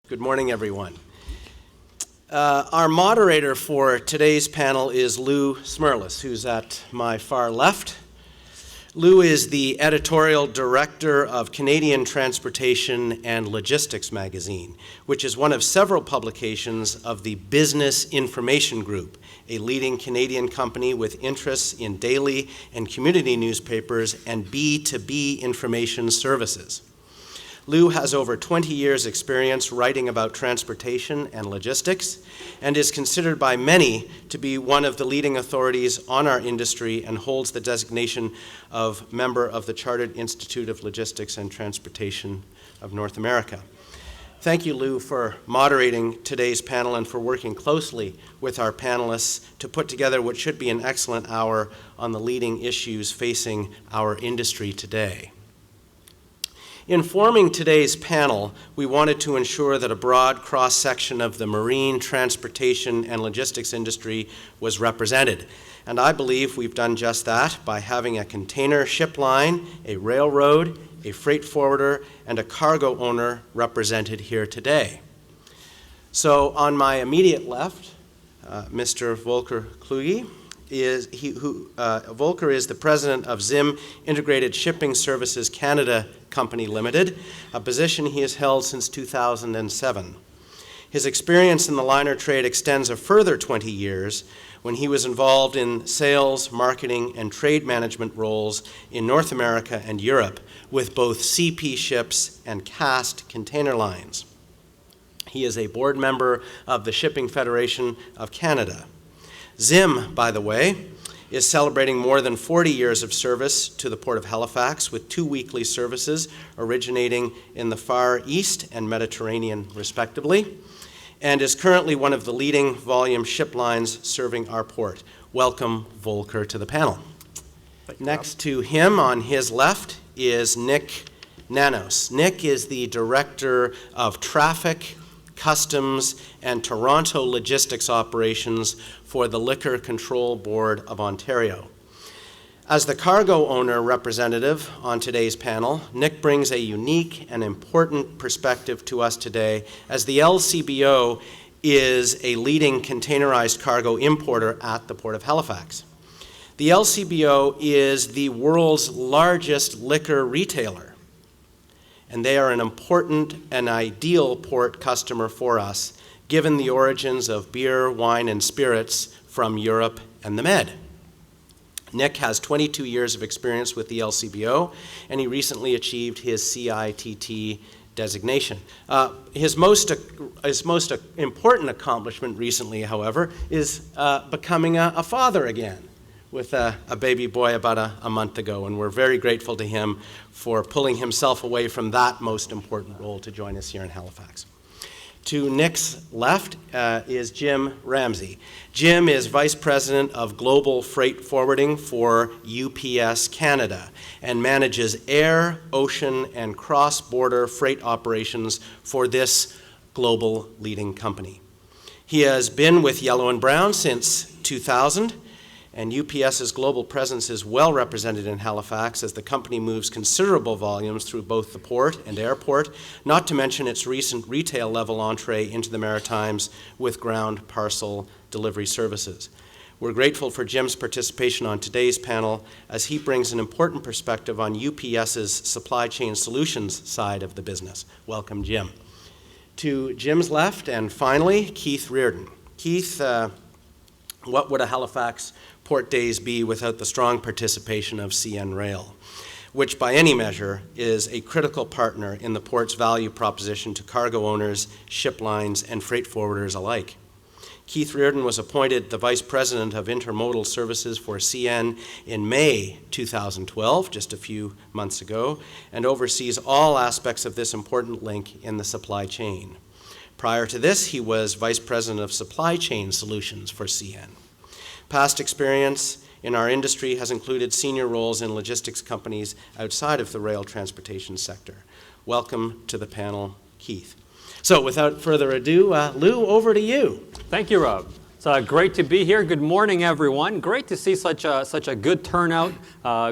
Good morning, everyone. Our moderator for today's panel is Lou Smirlis, who's at my far left. Lou is the editorial director of Canadian Transportation and Logistics magazine, which is one of several publications of the Business Information Group, a leading Canadian company with interests in daily and community newspapers and B2B information services. Lou has over 20 years' experience writing about transportation and logistics and is considered by many to be one of the leading authorities on our industry and holds the designation of member of the Chartered Institute of Logistics and Transportation of North America. Thank you, Lou, for moderating today's panel and for working closely with our panelists to put together what should be an excellent hour on the leading issues facing our industry today. In forming today's panel, we wanted to ensure that a broad cross-section of the marine, transportation, and logistics industry was represented. And I believe we've done just that by having a container ship line, a railroad, a freight forwarder, and a cargo owner represented here today. So on my immediate left, Mr. Volker Kluge, Volker is the president of Zim Integrated Shipping Services Canada Company Limited, a position he has held since 2007. His experience in the liner trade extends a further 20 years when he was involved in sales, marketing, and trade management roles in North America and Europe with both CP ships and cast container lines. He is a board member of the Shipping Federation of Canada. Zim, by the way, is celebrating more than 40 years of service to the Port of Halifax with 2 weekly services originating in the Far East and Mediterranean, respectively, and is currently one of the leading volume ship lines serving our port. Welcome, Volker, to the panel. Next to him on his left is Nick Nanos. Nick is the Director of Traffic, Customs, and Toronto Logistics Operations for the Liquor Control Board of Ontario. As the cargo owner representative on today's panel, Nick brings a unique and important perspective to us today, as the LCBO is a leading containerized cargo importer at the Port of Halifax. The LCBO is the world's largest liquor retailer, and they are an important and ideal port customer for us, given the origins of beer, wine, and spirits from Europe and the Med. Nick has 22 years of experience with the LCBO, and he recently achieved his CITT designation. His most important accomplishment recently, however, is becoming a father again, with a baby boy about a month ago, and we're very grateful to him for pulling himself away from that most important role to join us here in Halifax. To Nick's left is Jim Ramsey. Jim is Vice President of Global Freight Forwarding for UPS Canada and manages air, ocean, and cross-border freight operations for this global leading company. He has been with Yellow and Brown since 2000, and UPS's global presence is well represented in Halifax as the company moves considerable volumes through both the port and airport, not to mention its recent retail level entree into the Maritimes with ground parcel delivery services. We're grateful for Jim's participation on today's panel as he brings an important perspective on UPS's supply chain solutions side of the business. Welcome, Jim. To Jim's left, and finally, Keith Reardon. Keith, what would a Halifax Port Days be without the strong participation of CN Rail, which by any measure is a critical partner in the port's value proposition to cargo owners, ship lines, and freight forwarders alike. Keith Reardon was appointed the Vice President of Intermodal Services for CN in May 2012, just a few months ago, and oversees all aspects of this important link in the supply chain. Prior to this, he was Vice President of Supply Chain Solutions for CN. Past experience in our industry has included senior roles in logistics companies outside of the rail transportation sector. Welcome to the panel, Keith. So without further ado, Lou, over to you. Thank you, Rob. It's great to be here. Good morning, everyone. Great to see such a good turnout.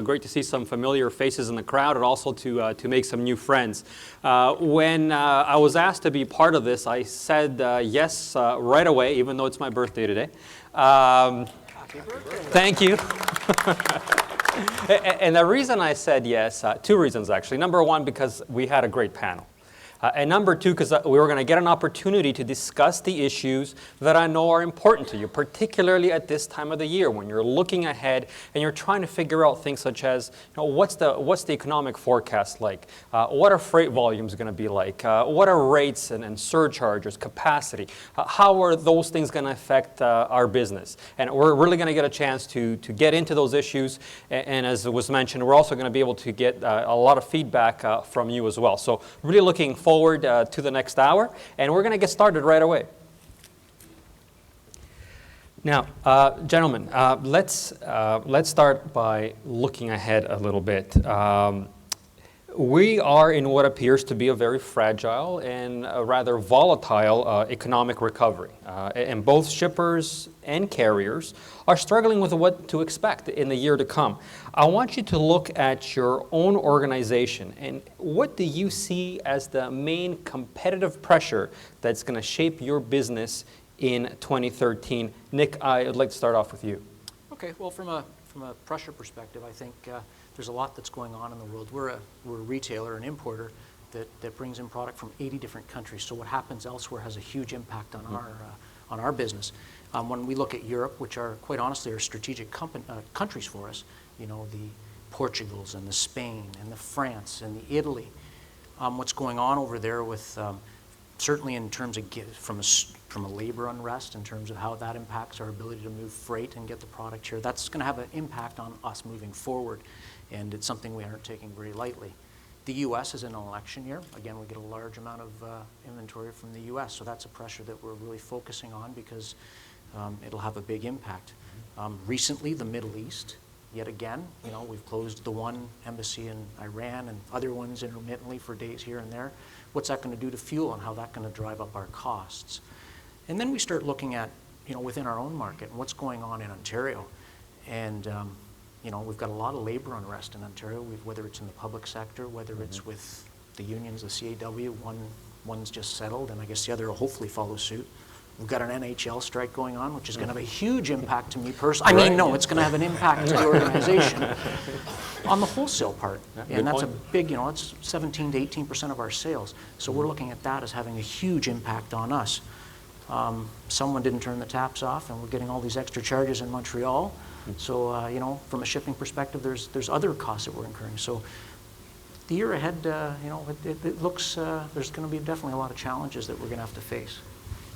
Great to see some familiar faces in the crowd, and also to make some new friends. When I was asked to be part of this, I said yes right away, even though it's my birthday today. Happy birthday. Thank you. And the reason I said yes, two reasons actually. Number one, because we had a great panel. And number two, because we were going to get an opportunity to discuss the issues that I know are important to you, particularly at this time of the year when you're looking ahead and you're trying to figure out things such as, what's the economic forecast like? What are freight volumes going to be like? What are rates and surcharges, capacity? How are those things going to affect our business? And we're really going to get a chance to get into those issues. And as was mentioned, we're also going to be able to get a lot of feedback from you as well. So really looking forward to the next hour, and we're going to get started right away. Now, gentlemen, let's start by looking ahead a little bit. We are in what appears to be a very fragile and a rather volatile economic recovery. And both shippers and carriers are struggling with what to expect in the year to come. I want you to look at your own organization and what do you see as the main competitive pressure that's going to shape your business in 2013? Nick, I'd like to start off with you. Okay, well, from a pressure perspective, I think there's a lot that's going on in the world. We're a retailer, an importer that brings in product from 80 different countries. So what happens elsewhere has a huge impact on our business. When we look at Europe, which are quite honestly are strategic countries for us, the Portugals and the Spain and the France and the Italy. What's going on over there with certainly in terms of from a labor unrest, in terms of how that impacts our ability to move freight and get the product here, that's going to have an impact on us moving forward, and it's something we aren't taking very lightly. The U.S. is in an election year. Again, we get a large amount of inventory from the U.S., so that's a pressure that we're really focusing on because it'll have a big impact. Recently, the Middle East, yet again, we've closed the one embassy in Iran and other ones intermittently for days here and there. What's that going to do to fuel and how that's going to drive up our costs? And then we start looking at, within our own market and what's going on in Ontario. And, we've got a lot of labor unrest in Ontario, whether it's in the public sector, whether it's with the unions, the CAW, one's just settled, and I guess the other will hopefully follow suit. We've got an NHL strike going on, which is going to have a huge impact to me personally. It's going to have an impact to the organization on the wholesale part. And that's a big, it's 17 to 18% of our sales. So we're looking at that as having a huge impact on us. Someone didn't turn the taps off, and we're getting all these extra charges in Montreal. So, from a shipping perspective, there's other costs that we're incurring. So the year ahead, it looks, there's going to be definitely a lot of challenges that we're going to have to face.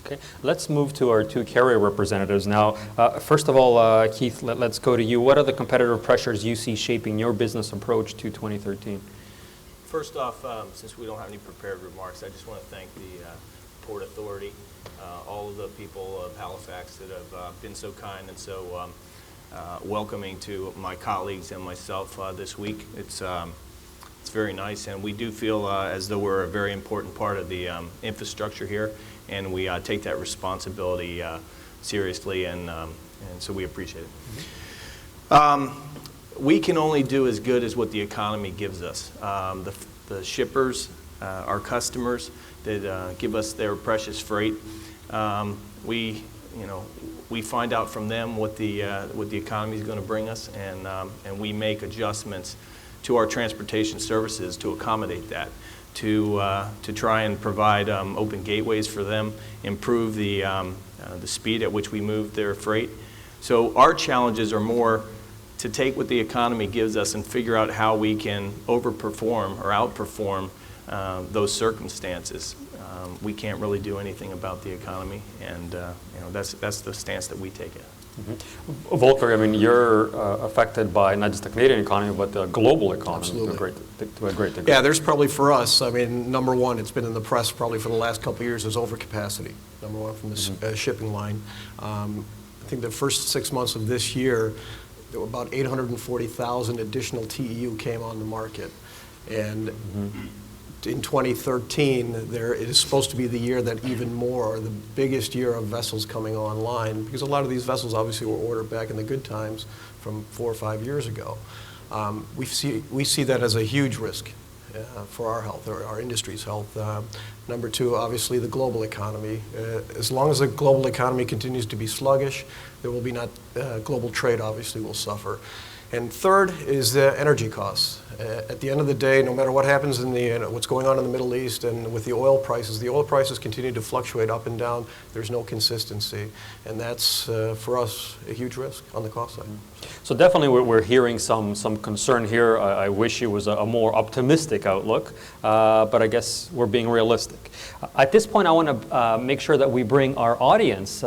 Okay, let's move to our two carrier representatives now. First of all, Keith, let's go to you. What are the competitive pressures you see shaping your business approach to 2013? First off, since we don't have any prepared remarks, I just want to thank the Port Authority, all of the people of Halifax that have been so kind and so welcoming to my colleagues and myself this week. It's very nice, and we do feel as though we're a very important part of the infrastructure here, and we take that responsibility seriously, and so we appreciate it. We can only do as good as what the economy gives us. The shippers, our customers that give us their precious freight, we find out from them what the economy is going to bring us, and we make adjustments to our transportation services to accommodate that, to try and provide open gateways for them, improve the speed at which we move their freight. So our challenges are more to take what the economy gives us and figure out how we can overperform or outperform those circumstances. We can't really do anything about the economy, and that's the stance that we take. Mm-hmm. Volker, you're affected by not just the Canadian economy, but the global economy. Absolutely. To a great degree. Yeah, there's probably for us, number one, it's been in the press probably for the last couple of years, is overcapacity, number one, from the shipping line. I think the first 6 months of this year, there were about 840,000 additional TEU came on the market. And in 2013, it is supposed to be the year that even more, the biggest year of vessels coming online, because a lot of these vessels obviously were ordered back in the good times from 4 or 5 years ago. We see that as a huge risk for our health, or our industry's health. Number two, obviously the global economy. As long as the global economy continues to be sluggish, there will be global trade obviously will suffer. And third is the energy costs. At the end of the day, no matter what happens in what's going on in the Middle East and with the oil prices continue to fluctuate up and down. There's no consistency, and that's for us a huge risk on the cost side. So definitely we're hearing some concern here. I wish it was a more optimistic outlook, but I guess we're being realistic. At this point, I want to make sure that we bring our audience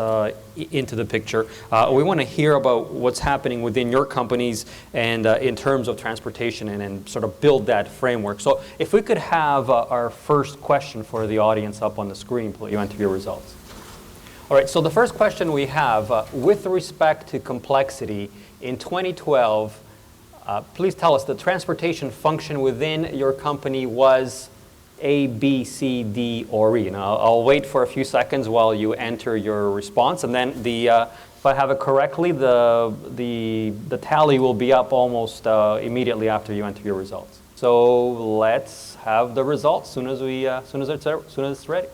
into the picture. We want to hear about what's happening within your companies and in terms of transportation and sort of build that framework. So if we could have our first question for the audience up on the screen, please, you enter your results. All right, so the first question we have, with respect to complexity, in 2012, please tell us the transportation function within your company was A, B, C, D, or E. Now, I'll wait for a few seconds while you enter your response, and then if I have it correctly, the tally will be up almost immediately after you enter your results. So let's have the results soon as it's ready.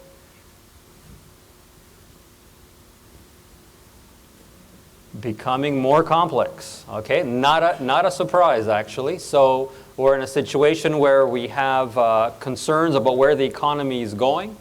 Becoming more complex. Okay, not a surprise actually. So we're in a situation where we have concerns about where the economy is going,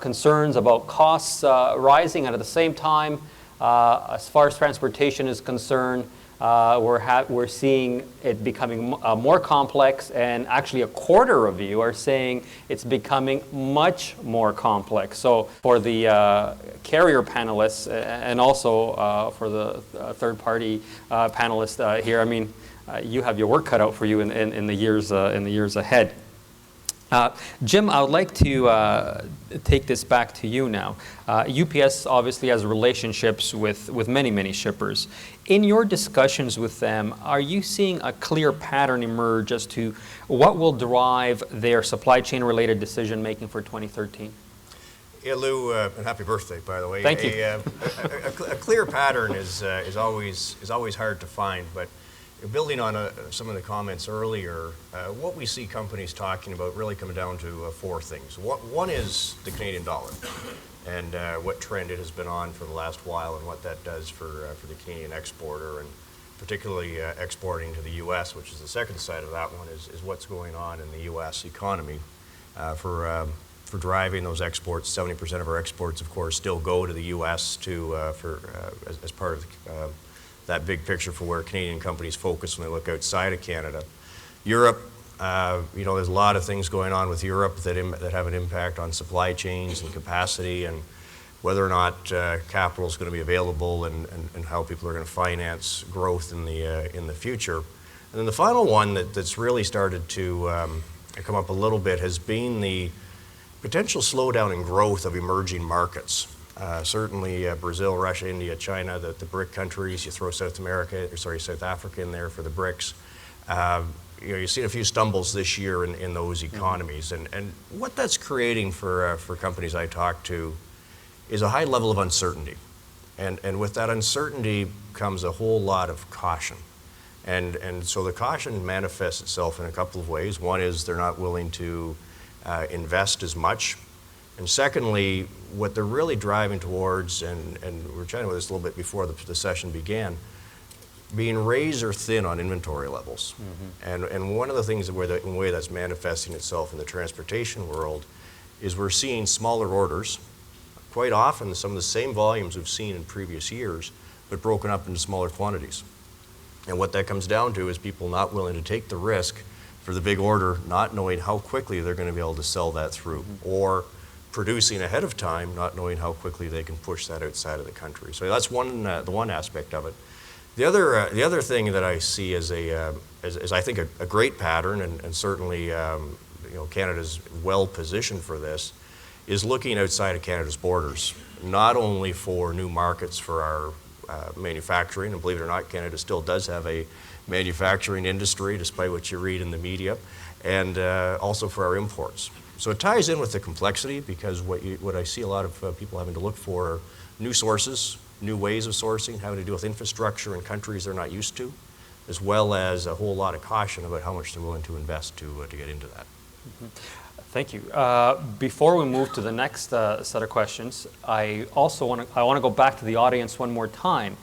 concerns about costs rising, and at the same time, as far as transportation is concerned, we're seeing it becoming more complex, and actually a quarter of you are saying it's becoming much more complex. So for the carrier panelists and also for the third-party panelists here, I mean, you have your work cut out for you in the years ahead. Jim, I would like to take this back to you now. UPS obviously has relationships with many shippers. In your discussions with them, are you seeing a clear pattern emerge as to what will drive their supply chain related decision making for 2013? Yeah, Lou, and happy birthday, by the way. Thank you. A clear pattern is always hard to find, but building on some of the comments earlier, what we see companies talking about really come down to 4 things. One is the Canadian dollar and what trend it has been on for the last while and what that does for the Canadian exporter, and particularly exporting to the U.S., which is the second side of that one, is what's going on in the U.S. economy for driving those exports. 70% of our exports, of course, still go to the U.S. as part of that big picture for where Canadian companies focus when they look outside of Canada. Europe, there's a lot of things going on with Europe that have an impact on supply chains and capacity and whether or not capital is going to be available and how people are going to finance growth in the future. And then the final one that's really started to come up a little bit has been the potential slowdown in growth of emerging markets. Certainly Brazil, Russia, India, China, the BRIC countries. You throw South Africa in there for the BRICS. You've seen a few stumbles this year in those economies, and what that's creating for companies I talk to is a high level of uncertainty, and with that uncertainty comes a whole lot of caution, and so the caution manifests itself in a couple of ways. One is they're not willing to invest as much. And secondly, what they're really driving towards, and we were chatting about this a little bit before the session began, being razor thin on inventory levels. Mm-hmm. And one of the things where the way that's manifesting itself in the transportation world is we're seeing smaller orders, quite often some of the same volumes we've seen in previous years, but broken up into smaller quantities. And what that comes down to is people not willing to take the risk for the big order, not knowing how quickly they're going to be able to sell that through, mm-hmm. or producing ahead of time, not knowing how quickly they can push that outside of the country. So that's the one aspect of it. The other thing that I see as I think a great pattern, and certainly Canada's well positioned for this, is looking outside of Canada's borders, not only for new markets for our manufacturing, and believe it or not, Canada still does have a manufacturing industry, despite what you read in the media, and also for our imports. So it ties in with the complexity, because what I see a lot of people having to look for are new sources, new ways of sourcing, having to do with infrastructure in countries they're not used to, as well as a whole lot of caution about how much they're willing to invest to get into that. Thank you. Before we move to the next set of questions, I also want to go back to the audience one more time,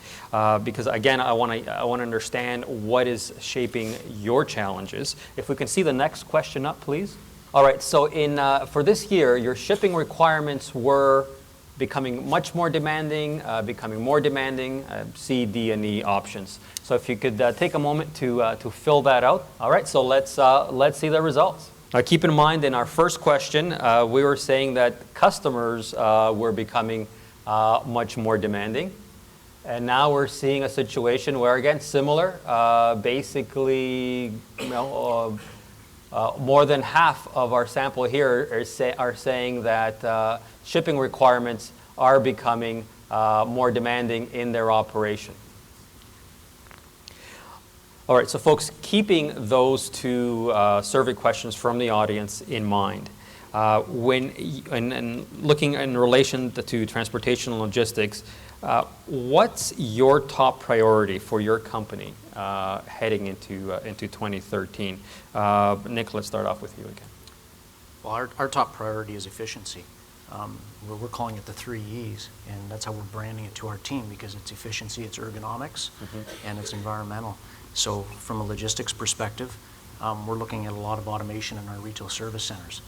because again, I want to understand what is shaping your challenges. If we can see the next question up, please. All right. So for this year, your shipping requirements were becoming much more demanding, C, D, and E options. So if you could take a moment to fill that out. All right. So let's see the results. Keep in mind, in our first question, we were saying that customers were becoming much more demanding. And now we're seeing a situation where, again, similar, basically, more than half of our sample here are saying that shipping requirements are becoming more demanding in their operation. All right, so folks, keeping those two survey questions from the audience in mind, and looking in relation to transportation and logistics, what's your top priority for your company heading into 2013? Nick, let's start off with you again. Well, our top priority is efficiency. We're calling it the 3 E's, and that's how we're branding it to our team, because it's efficiency, it's ergonomics, and it's environmental. So from a logistics perspective, we're looking at a lot of automation in our retail service centers.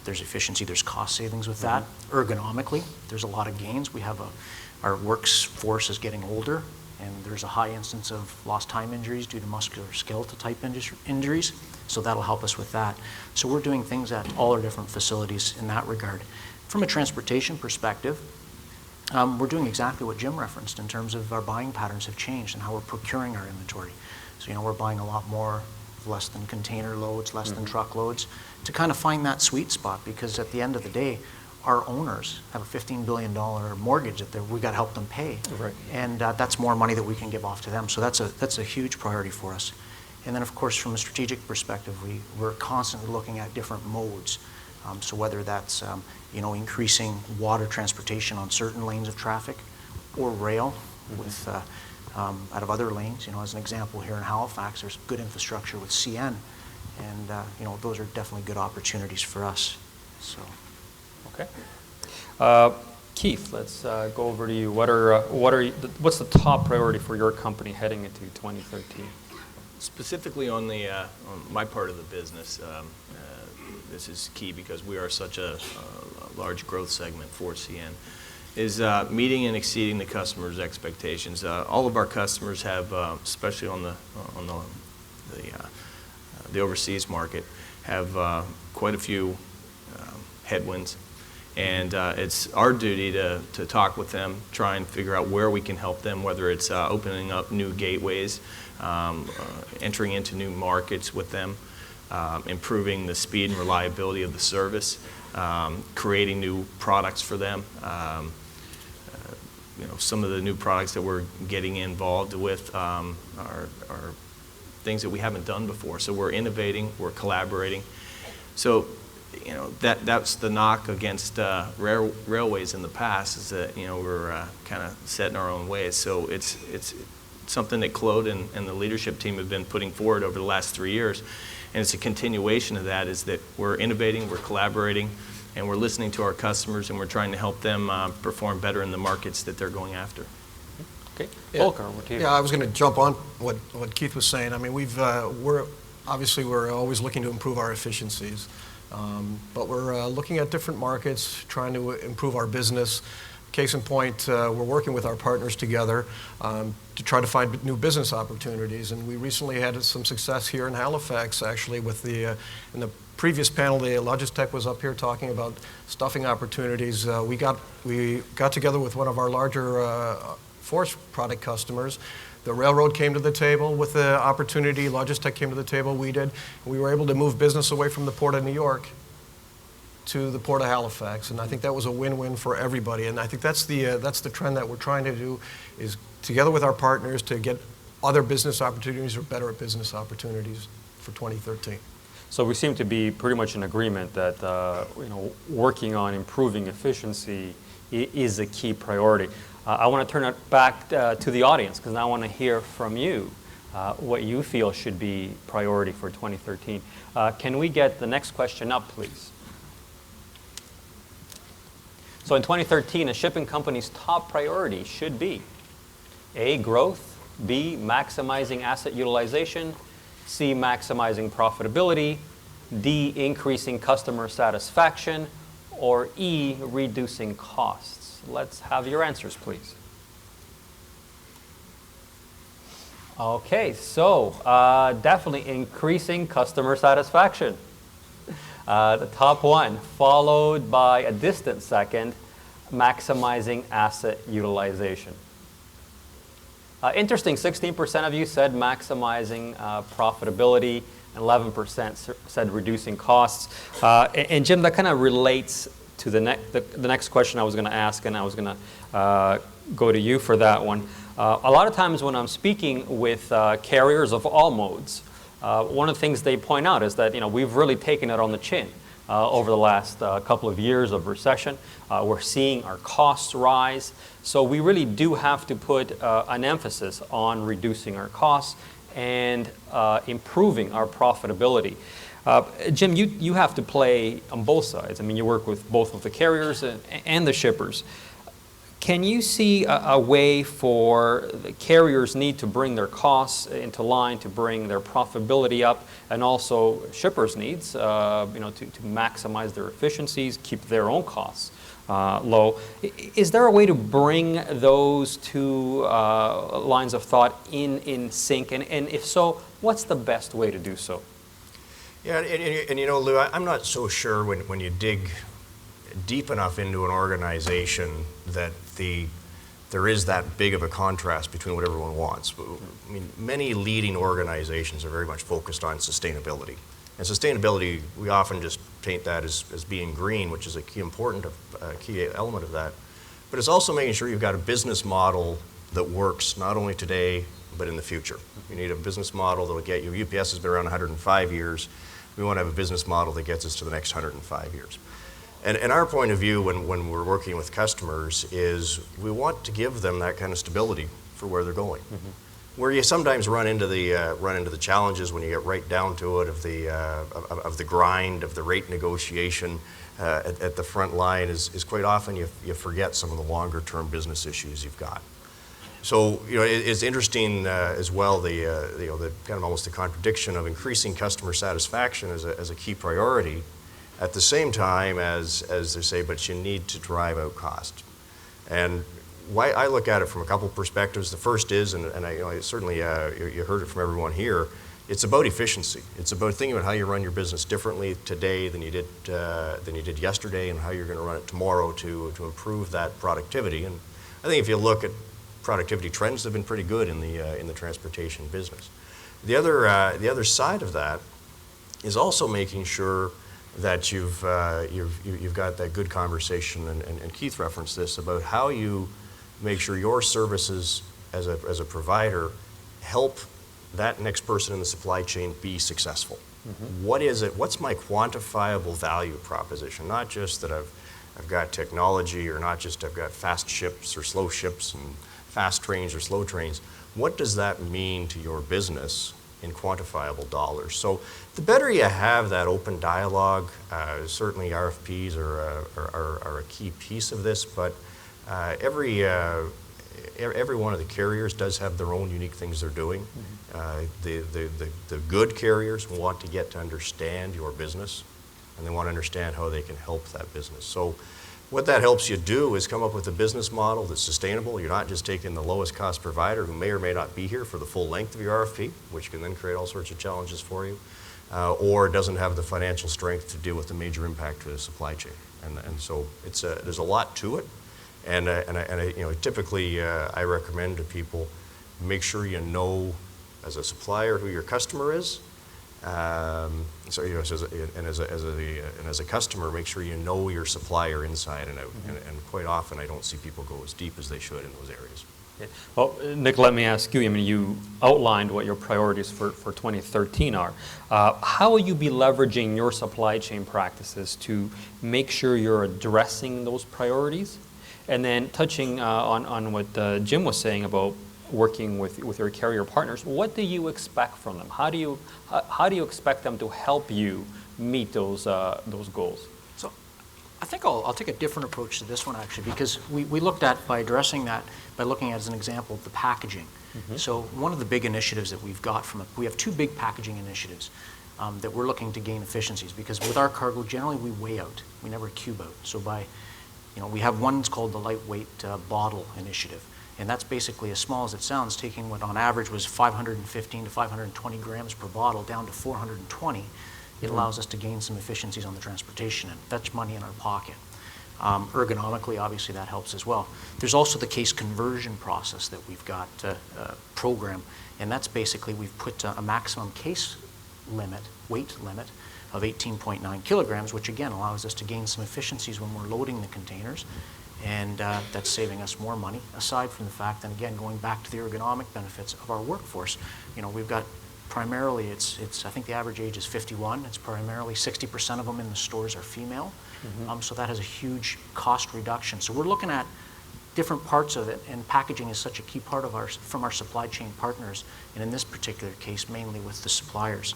There's efficiency, there's cost savings with that. Ergonomically, there's a lot of gains. We have our workforce is getting older, and there's a high instance of lost time injuries due to musculoskeletal type injuries, so that'll help us with that. So we're doing things at all our different facilities in that regard. From a transportation perspective, we're doing exactly what Jim referenced in terms of our buying patterns have changed and how we're procuring our inventory. So, we're buying a lot more less than container loads, less than truck loads, to kind of find that sweet spot, because at the end of the day, our owners have a $15 billion mortgage that we got to help them pay. Right. And that's more money that we can give off to them. So that's a huge priority for us. And then, of course, from a strategic perspective, we're constantly looking at different modes. So whether that's increasing water transportation on certain lanes of traffic, or rail with out of other lanes. As an example, here in Halifax, there's good infrastructure with CN, and those are definitely good opportunities for us. So, okay. Keith, let's go over to you. What's the top priority for your company heading into 2013? Specifically on my part of the business, this is key because we are such a large growth segment for CN, is meeting and exceeding the customers' expectations. All of our customers have, especially on the overseas market, have quite a few headwinds, and it's our duty to talk with them, try and figure out where we can help them, whether it's opening up new gateways, entering into new markets with them, improving the speed and reliability of the service, creating new products for them. Some of the new products that we're getting involved with are things that we haven't done before. So we're innovating, we're collaborating. So, that's the knock against railways in the past, is that we're kind of set in our own ways. So it's something that Claude and the leadership team have been putting forward over the last 3 years. And it's a continuation of that, is that we're innovating, we're collaborating, and we're listening to our customers, and we're trying to help them perform better in the markets that they're going after. Okay. Volker, over to you. Yeah, I was going to jump on what Keith was saying. I mean, we're always looking to improve our efficiencies, but we're looking at different markets, trying to improve our business. Case in point, we're working with our partners together to try to find new business opportunities, and we recently had some success here in Halifax, actually, with in the previous panel, the Logistec was up here talking about stuffing opportunities. We got together with one of our larger forest product customers. The railroad came to the table with the opportunity. Logistec came to the table. We did. We were able to move business away from the Port of New York to the Port of Halifax, and I think that was a win-win for everybody. And I think that's the trend that we're trying to do, is together with our partners to get other business opportunities or better business opportunities for 2013. So we seem to be pretty much in agreement that working on improving efficiency is a key priority. I want to turn it back to the audience because I want to hear from you what you feel should be priority for 2013. Can we get the next question up, please? So in 2013, a shipping company's top priority should be A, growth, B, maximizing asset utilization, C, maximizing profitability, D, increasing customer satisfaction, or E, reducing costs. Let's have your answers, please. Okay, so definitely increasing customer satisfaction. The top one, followed by a distant second, maximizing asset utilization. Interesting, 16% of you said maximizing profitability, and 11% said reducing costs. And Jim, that kind of relates to the next question I was going to ask, and I was going to go to you for that one. A lot of times when I'm speaking with carriers of all modes, one of the things they point out is that we've really taken it on the chin over the last couple of years of recession. We're seeing our costs rise, so we really do have to put an emphasis on reducing our costs and improving our profitability. Jim, you have to play on both sides. I mean, you work with both of the carriers and the shippers. Can you see a way for the carriers need to bring their costs into line to bring their profitability up, and also shippers' needs, to maximize their efficiencies, keep their own costs low? Is there a way to bring those two lines of thought in sync? And if so, what's the best way to do so? Yeah, and Lou, I'm not so sure when you dig deep enough into an organization that there is that big of a contrast between what everyone wants. I mean, many leading organizations are very much focused on sustainability. And sustainability, we often just paint that as being green, which is a key element of that. But it's also making sure you've got a business model that works not only today, but in the future. You need a business model that will get you. UPS has been around 105 years. We want to have a business model that gets us to the next 105 years. And our point of view when we're working with customers is we want to give them that kind of stability for where they're going. Mm-hmm. Where you sometimes run into the challenges when you get right down to it of the grind of the rate negotiation at the front line is quite often you forget some of the longer term business issues you've got. So it's interesting as well the kind of almost the contradiction of increasing customer satisfaction as a key priority. At the same time as they say, but you need to drive out cost. And why I look at it from a couple perspectives. The first is, and I certainly you heard it from everyone here, it's about efficiency. It's about thinking about how you run your business differently today than you did yesterday, and how you're going to run it tomorrow to improve that productivity. And I think if you look at productivity trends, they've been pretty good in the transportation business. The other side of that is also making sure that you've got that good conversation, and Keith referenced this, about how you make sure your services as a provider help that next person in the supply chain be successful. Mm-hmm. What is it? What's my quantifiable value proposition? Not just that I've got technology, or not just I've got fast ships or slow ships and fast trains or slow trains. What does that mean to your business in quantifiable dollars? So the better you have that open dialogue, certainly RFPs are a key piece of this, but every one of the carriers does have their own unique things they're doing. Mm-hmm. The good carriers want to get to understand your business, and they want to understand how they can help that business. So what that helps you do is come up with a business model that's sustainable. You're not just taking the lowest cost provider who may or may not be here for the full length of your RFP, which can then create all sorts of challenges for you, or doesn't have the financial strength to deal with the major impact to the supply chain. And so there's a lot to it. And typically I recommend to people, make sure you know as a supplier who your customer is. As a customer, make sure you know your supplier inside and out. Mm-hmm. And quite often I don't see people go as deep as they should in those areas. Well, Nick, let me ask you, I mean, you outlined what your priorities for 2013 are. How will you be leveraging your supply chain practices to make sure you're addressing those priorities? And then touching on what Jim was saying about working with your carrier partners, what do you expect from them? How do you expect them to help you meet those goals? So I think I'll take a different approach to this one, actually, because we looked at, by addressing that, by looking at as an example of the packaging. So one of the big initiatives that we've got we have two big packaging initiatives that we're looking to gain efficiencies, because with our cargo, generally we weigh out, we never cube out. So we have one that's called the lightweight bottle initiative, and that's basically, as small as it sounds, taking what on average was 515 to 520 grams per bottle down to 420. It allows us to gain some efficiencies on the transportation and fetch money in our pocket. Ergonomically, obviously, that helps as well. There's also the case conversion process that we've got program, and that's basically, we've put a maximum case limit, weight limit, of 18.9 kilograms, which again allows us to gain some efficiencies when we're loading the containers, and that's saving us more money, aside from the fact, and again, going back to the ergonomic benefits of our workforce. We've got primarily, I think the average age is 51. It's primarily 60% of them in the stores are female. So that has a huge cost reduction. So we're looking at different parts of it, and packaging is such a key part of from our supply chain partners, and in this particular case, mainly with the suppliers.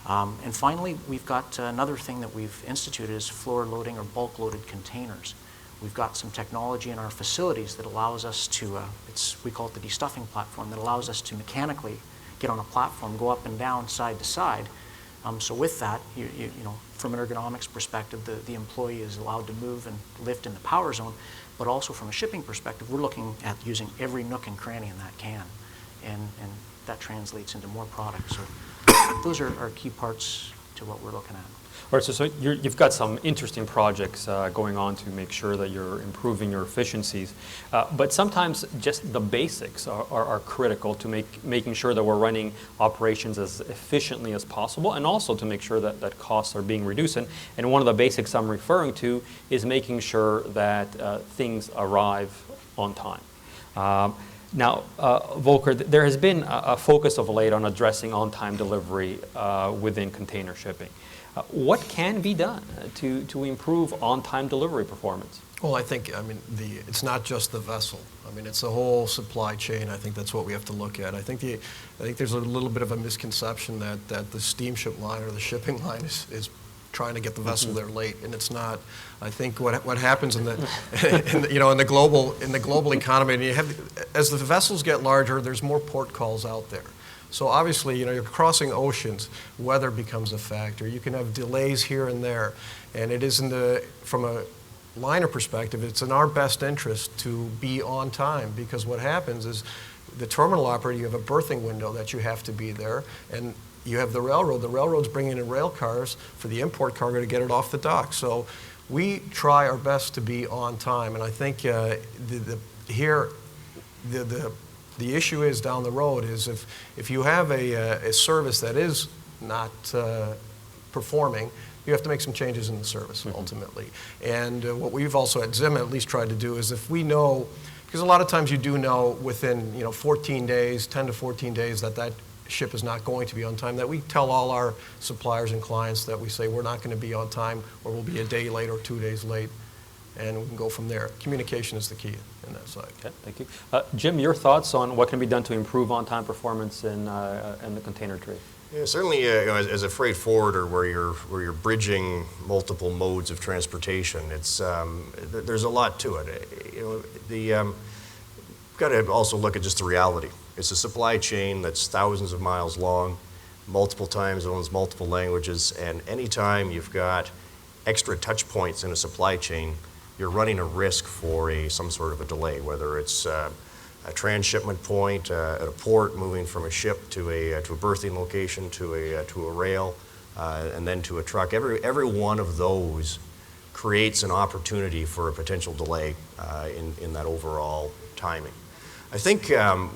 And finally, we've got another thing that we've instituted is floor loading or bulk loaded containers. We've got some technology in our facilities that allows us to, we call it the destuffing platform, that allows us to mechanically get on a platform, go up and down, side to side. So with that, from an ergonomics perspective, the employee is allowed to move and lift in the power zone, but also from a shipping perspective, we're looking at using every nook and cranny in that can, and that translates into more product. So those are our key parts to what we're looking at. All right, so you've got some interesting projects going on to make sure that you're improving your efficiencies, but sometimes just the basics are critical to making sure that we're running operations as efficiently as possible, and also to make sure that costs are being reduced. And one of the basics I'm referring to is making sure that things arrive on time. Now, Volker, there has been a focus of late on addressing on-time delivery within container shipping. What can be done to improve on-time delivery performance? Well, I think, it's not just the vessel. It's the whole supply chain. I think that's what we have to look at. I think there's a little bit of a misconception that the steamship line or the shipping line is trying to get the vessel there late, and it's not. I think what happens in the global economy, and as the vessels get larger, there's more port calls out there. So obviously, you're crossing oceans, weather becomes a factor. You can have delays here and there, and it is from a liner perspective, it's in our best interest to be on time, because what happens is the terminal operator, you have a berthing window that you have to be there, and you have the railroad. The railroad's bringing in rail cars for the import cargo to get it off the dock. So we try our best to be on time, and I think the issue is down the road is if you have a service that is not performing, you have to make some changes in the service ultimately. And what we've also at Zim at least tried to do is, if we know, because a lot of times you do know within 14 days, 10 to 14 days that ship is not going to be on time, that we tell all our suppliers and clients that we say we're not going to be on time, or we'll be a day late or 2 days late, and we can go from there. Communication is the key in that side. Okay, thank you. Jim, your thoughts on what can be done to improve on-time performance in the container trade? Yeah, certainly, as a freight forwarder, where you're bridging multiple modes of transportation, there's a lot to it. Got to also look at just the reality. It's a supply chain that's thousands of miles long, multiple time zones, multiple languages, and anytime you've got extra touch points in a supply chain, you're running a risk for some sort of a delay, whether it's a transshipment point at a port, moving from a ship to a berthing location, to a rail, and then to a truck. Every one of those creates an opportunity for a potential delay in that overall timing. I think, and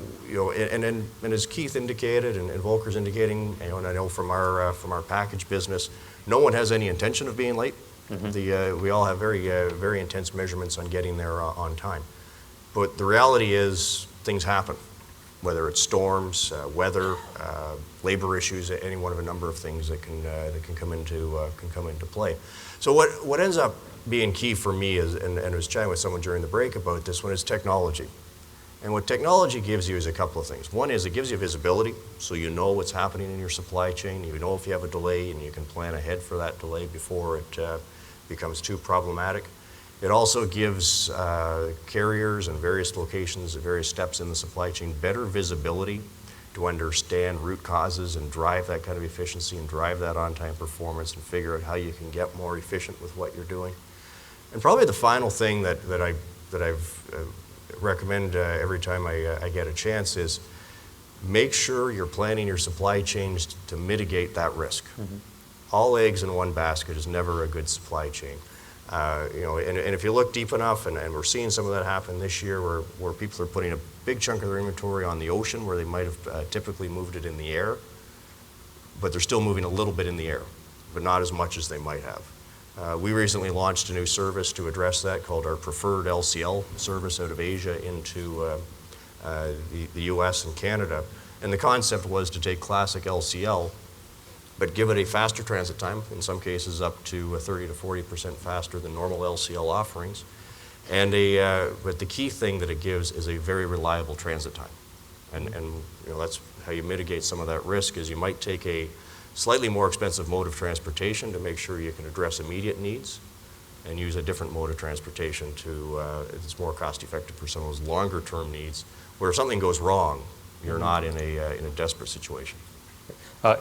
as Keith indicated, and Volker's indicating, and I know from our package business, no one has any intention of being late. We all have very intense measurements on getting there on time. But the reality is, things happen, whether it's storms, weather, labor issues, any one of a number of things that can come into play. So what ends up being key for me is, and I was chatting with someone during the break about this one, is technology. And what technology gives you is a couple of things. One is it gives you visibility, so you know what's happening in your supply chain. You know if you have a delay, and you can plan ahead for that delay before it becomes too problematic. It also gives carriers in various locations at various steps in the supply chain better visibility to understand root causes and drive that kind of efficiency and drive that on-time performance and figure out how you can get more efficient with what you're doing. And probably the final thing that I've recommend every time I get a chance is make sure you're planning your supply chains to mitigate that risk. Mm-hmm. All eggs in one basket is never a good supply chain. And if you look deep enough, and we're seeing some of that happen this year where people are putting a big chunk of their inventory on the ocean where they might have typically moved it in the air, but they're still moving a little bit in the air, but not as much as they might have. We recently launched a new service to address that called our Preferred LCL service out of Asia into the US and Canada. And the concept was to take classic LCL, but give it a faster transit time, in some cases up to 30 to 40% faster than normal LCL offerings. And but the key thing that it gives is a very reliable transit time. And that's how you mitigate some of that risk, is you might take a slightly more expensive mode of transportation to make sure you can address immediate needs, and use a different mode of transportation it's more cost effective for some of those longer term needs, where if something goes wrong, you're not in a desperate situation.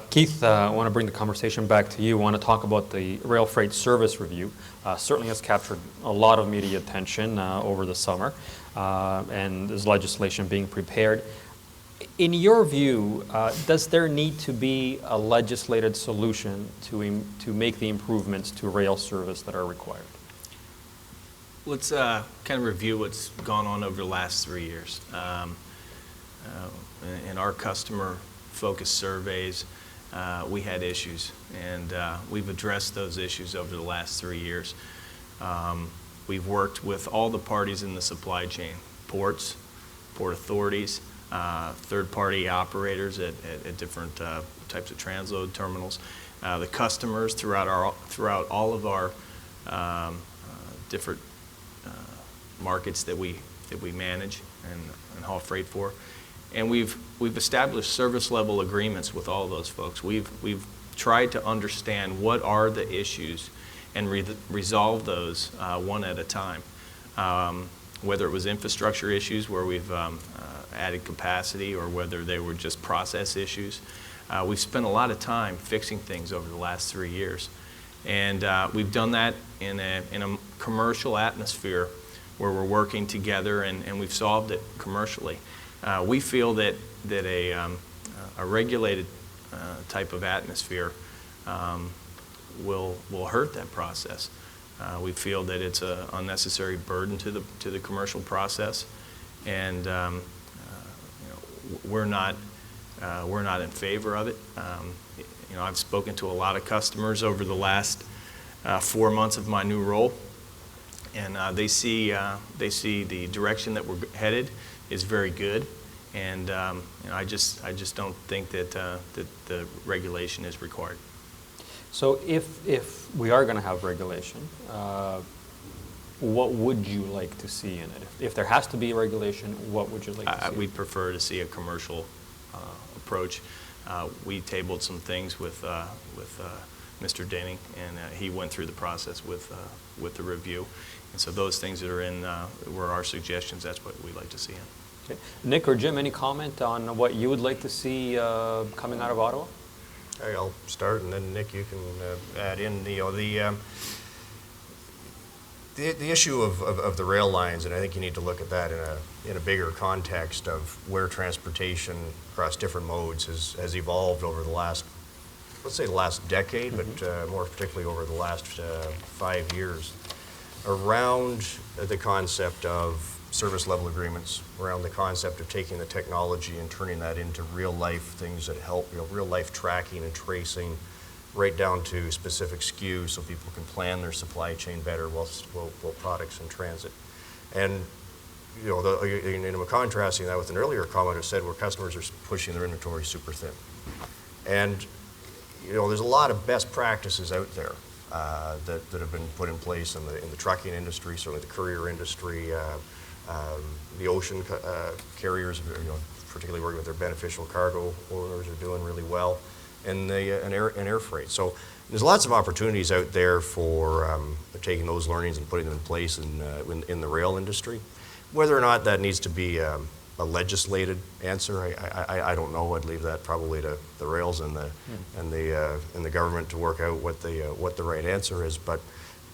Keith, I want to bring the conversation back to you. I want to talk about the Rail Freight Service Review. Certainly has captured a lot of media attention over the summer, and there's legislation being prepared. In your view, does there need to be a legislated solution to make the improvements to rail service that are required? Let's kind of review what's gone on over the last 3 years. In our customer-focused surveys, we had issues, and we've addressed those issues over the last 3 years. We've worked with all the parties in the supply chain, ports, port authorities, third-party operators at different types of transload terminals, the customers throughout all of our different markets that we manage and haul freight for, and we've established service level agreements with all those folks. We've tried to understand what are the issues and resolve those one at a time. Whether it was infrastructure issues where we've added capacity, or whether they were just process issues. We've spent a lot of time fixing things over the last 3 years. And we've done that in a commercial atmosphere where we're working together, and we've solved it commercially. We feel that a regulated type of atmosphere will hurt that process. We feel that it's an unnecessary burden to the commercial process, and we're not in favor of it. I've spoken to a lot of customers over the last 4 months of my new role, and they see the direction that we're headed is very good, and I just don't think that the regulation is required. So if we are going to have regulation, what would you like to see in it? If there has to be regulation, what would you like to see? We'd prefer to see a commercial approach. We tabled some things with Mr. Denning, and he went through the process with the review. And so those things that are in were our suggestions. That's what we'd like to see in. Okay. Nick or Jim, any comment on what you would like to see coming out of Ottawa? I'll start, and then Nick, you can add in. The issue of the rail lines, and I think you need to look at that in a bigger context of where transportation across different modes has evolved over the last, let's say the last decade, but more particularly over the last 5 years, around the concept of service level agreements, around the concept of taking the technology and turning that into real life things that help, real life tracking and tracing, right down to specific SKUs so people can plan their supply chain better while products in transit. And you know, and I'm contrasting that with an earlier comment I said where customers are pushing their inventory super thin. And, you know, there's a lot of best practices out there that have been put in place in the trucking industry, certainly the courier industry, the ocean carriers, you know, particularly working with their beneficial cargo owners, are doing really well, and air freight. So there's lots of opportunities out there for taking those learnings and putting them in place in the rail industry. Whether or not that needs to be a legislated answer, I don't know. I'd leave that probably to the rails and the government to work out what the right answer is. But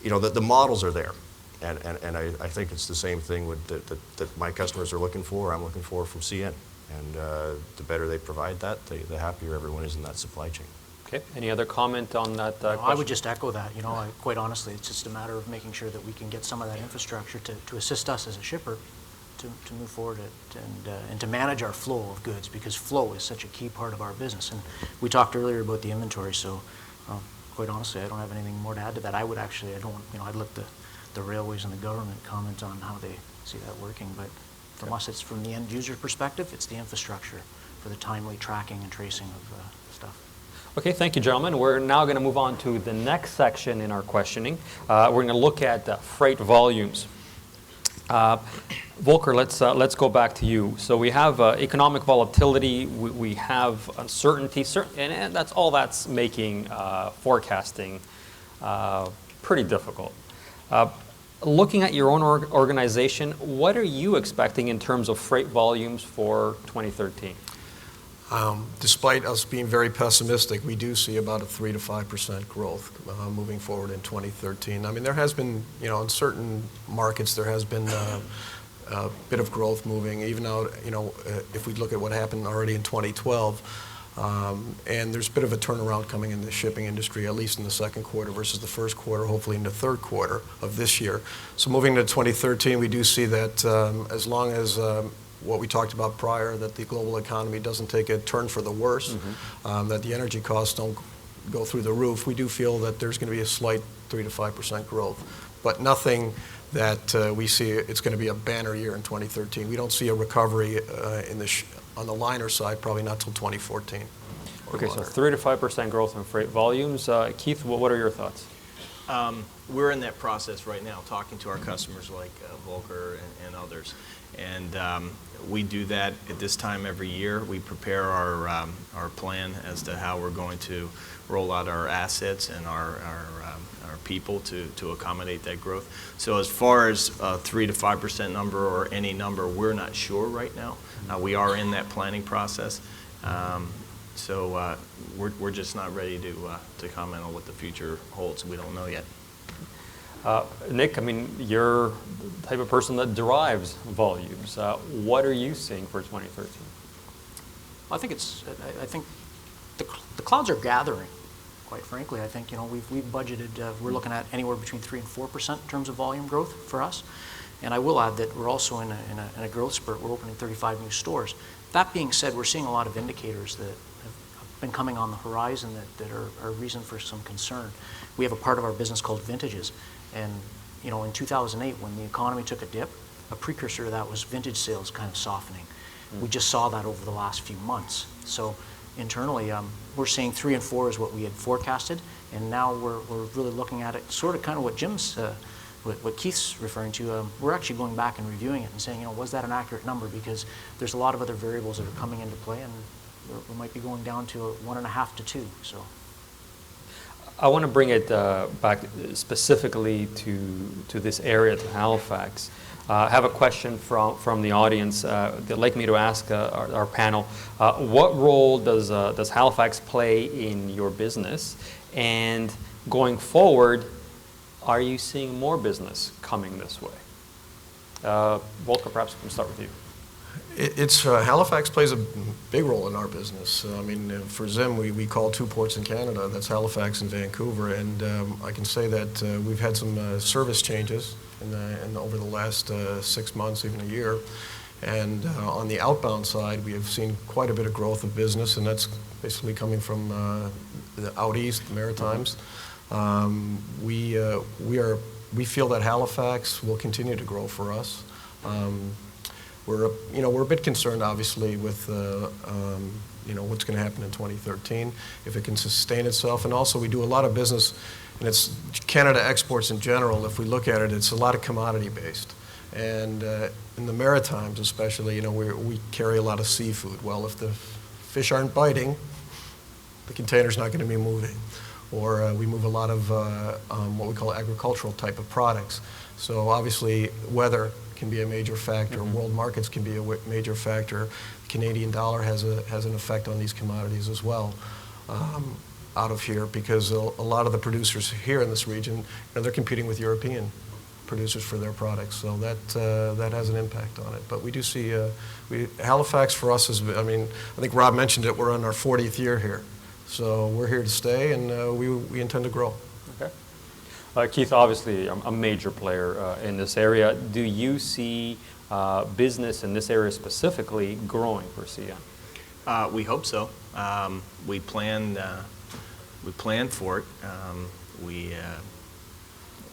you know, the models are there, and I think it's the same thing that my customers are looking for. I'm looking for from CN, and the better they provide that, the happier everyone is in that supply chain. Okay. Any other comment on that question? I would just echo that. You know, quite honestly, it's just a matter of making sure that we can get some of that infrastructure to assist us as a shipper to move forward and to manage our flow of goods, because flow is such a key part of our business. And we talked earlier about the inventory, so quite honestly, I don't have anything more to add to that. I would actually, I'd let the railways and the government comment on how they see that working, but from us, it's from the end user perspective, it's the infrastructure for the timely tracking and tracing of stuff. Okay, thank you, gentlemen. We're now going to move on to the next section in our questioning. We're going to look at freight volumes. Volker, let's go back to you. So we have economic volatility, we have uncertainty, and that's making forecasting pretty difficult. Looking at your own organization, what are you expecting in terms of freight volumes for 2013? Despite us being very pessimistic, we do see about a 3 to 5% growth moving forward in 2013. I mean, there has been, you know, in certain markets, there has been a bit of growth moving, even out, you know, if we look at what happened already in 2012, and there's a bit of a turnaround coming in the shipping industry, at least in the second quarter versus the first quarter, hopefully in the third quarter of this year. So moving to 2013, we do see that as long as what we talked about prior, that the global economy doesn't take a turn for the worse, that the energy costs don't go through the roof, we do feel that there's going to be a slight 3 to 5% growth, but nothing that we see it's going to be a banner year in 2013. We don't see a recovery on the liner side, probably not till 2014. Okay, so 3 to 5% growth in freight volumes. Keith, what are your thoughts? We're in that process right now, talking to our customers like Volker and others. And we do that at this time every year. We prepare our plan as to how we're going to roll out our assets and our people to accommodate that growth. So as far as a 3 to 5% number or any number, we're not sure right now. We are in that planning process. So we're just not ready to comment on what the future holds. We don't know yet. Nick, I mean, you're the type of person that derives volumes. What are you seeing for 2013? I think the clouds are gathering, quite frankly. I think, you know, we've budgeted, we're looking at anywhere between 3 and 4% in terms of volume growth for us. And I will add that we're also in a growth spurt. We're opening 35 new stores. That being said, we're seeing a lot of indicators that have been coming on the horizon that are a reason for some concern. We have a part of our business called vintages. And, you know, in 2008, when the economy took a dip, a precursor to that was vintage sales kind of softening. We just saw that over the last few months. So internally, we're saying 3 and 4 is what we had forecasted, and now we're really looking at it, sort of kind of what Jim's, what Keith's referring to. We're actually going back and reviewing it and saying, you know, was that an accurate number? Because there's a lot of other variables that are coming into play, and we might be going down to 1.5 to 2. So. I want to bring it back specifically to this area, to Halifax. I have a question from the audience. They'd like me to ask our panel, what role does Halifax play in your business? And going forward, are you seeing more business coming this way? Volker, perhaps we can start with you. Halifax plays a big role in our business. I mean, for Zim, we call 2 ports in Canada. That's Halifax and Vancouver. And I can say that we've had some service changes over the last 6 months, even a year. And on the outbound side, we have seen quite a bit of growth of business, and that's basically coming from the out east, the Maritimes. We feel that Halifax will continue to grow for us. We're a bit concerned, obviously, with what's going to happen in 2013, if it can sustain itself. And also, we do a lot of business, and it's Canada exports in general. If we look at it, it's a lot of commodity-based. And in the Maritimes, especially, we carry a lot of seafood. Well, if the fish aren't biting, the container's not going to be moving. Or we move a lot of what we call agricultural type of products. So obviously, weather can be a major factor. World markets can be a major factor. The Canadian dollar has an effect on these commodities as well out of here, because a lot of the producers here in this region, they're competing with European producers for their products. So that has an impact on it. But we do see Halifax for us is, I think Rob mentioned it, we're on our 40th year here. So we're here to stay, and we intend to grow. Okay. Keith, obviously a major player in this area. Do you see business in this area specifically growing for CN? We hope so. We plan for it.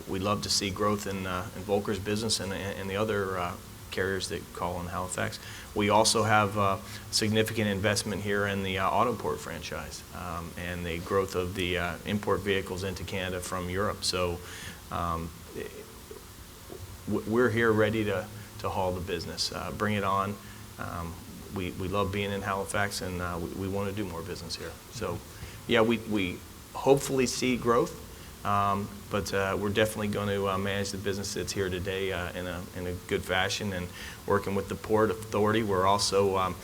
We'd love to see growth in Volker's business and the other carriers that call on Halifax. We also have significant investment here in the Autoport franchise and the growth of the import vehicles into Canada from Europe. So we're here ready to haul the business. Bring it on. We love being in Halifax, and we want to do more business here. So yeah, we hopefully see growth. But we're definitely going to manage the business that's here today in a good fashion, and working with the Port Authority. We're also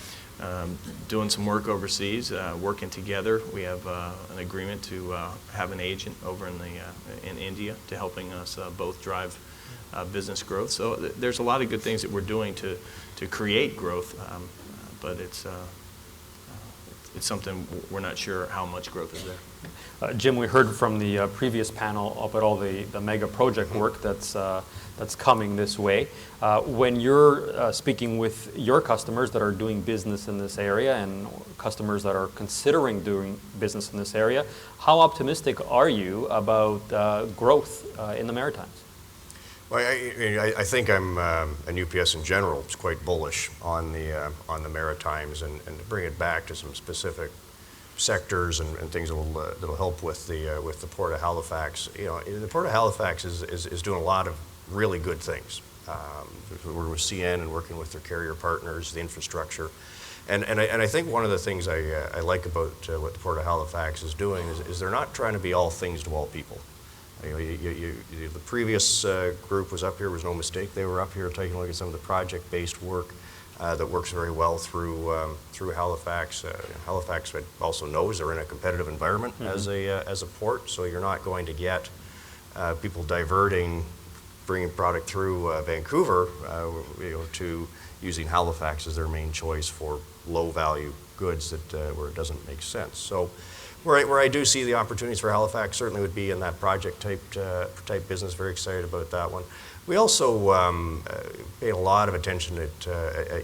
doing some work overseas, working together. We have an agreement to have an agent over in India to helping us both drive business growth. So there's a lot of good things that we're doing to create growth, but it's something we're not sure how much growth is there. Jim, we heard from the previous panel about all the mega project work that's coming this way. When you're speaking with your customers that are doing business in this area and customers that are considering doing business in this area, how optimistic are you about growth in the Maritimes? Well, I think I'm, and UPS in general, is quite bullish on the Maritimes, and to bring it back to some specific sectors and things that'll help with the Port of Halifax. The Port of Halifax is doing a lot of really good things. We're with CN and working with their carrier partners, the infrastructure, and I think one of the things I like about what the Port of Halifax is doing is they're not trying to be all things to all people. The previous group was up here, was no mistake. They were up here taking a look at some of the project-based work that works very well through Halifax. Halifax also knows they're in a competitive environment as a port, so you're not going to get people bringing product through Vancouver to using Halifax as their main choice for low-value goods where it doesn't make sense. So where I do see the opportunities for Halifax certainly would be in that project type business. Very excited about that one. We also pay a lot of attention at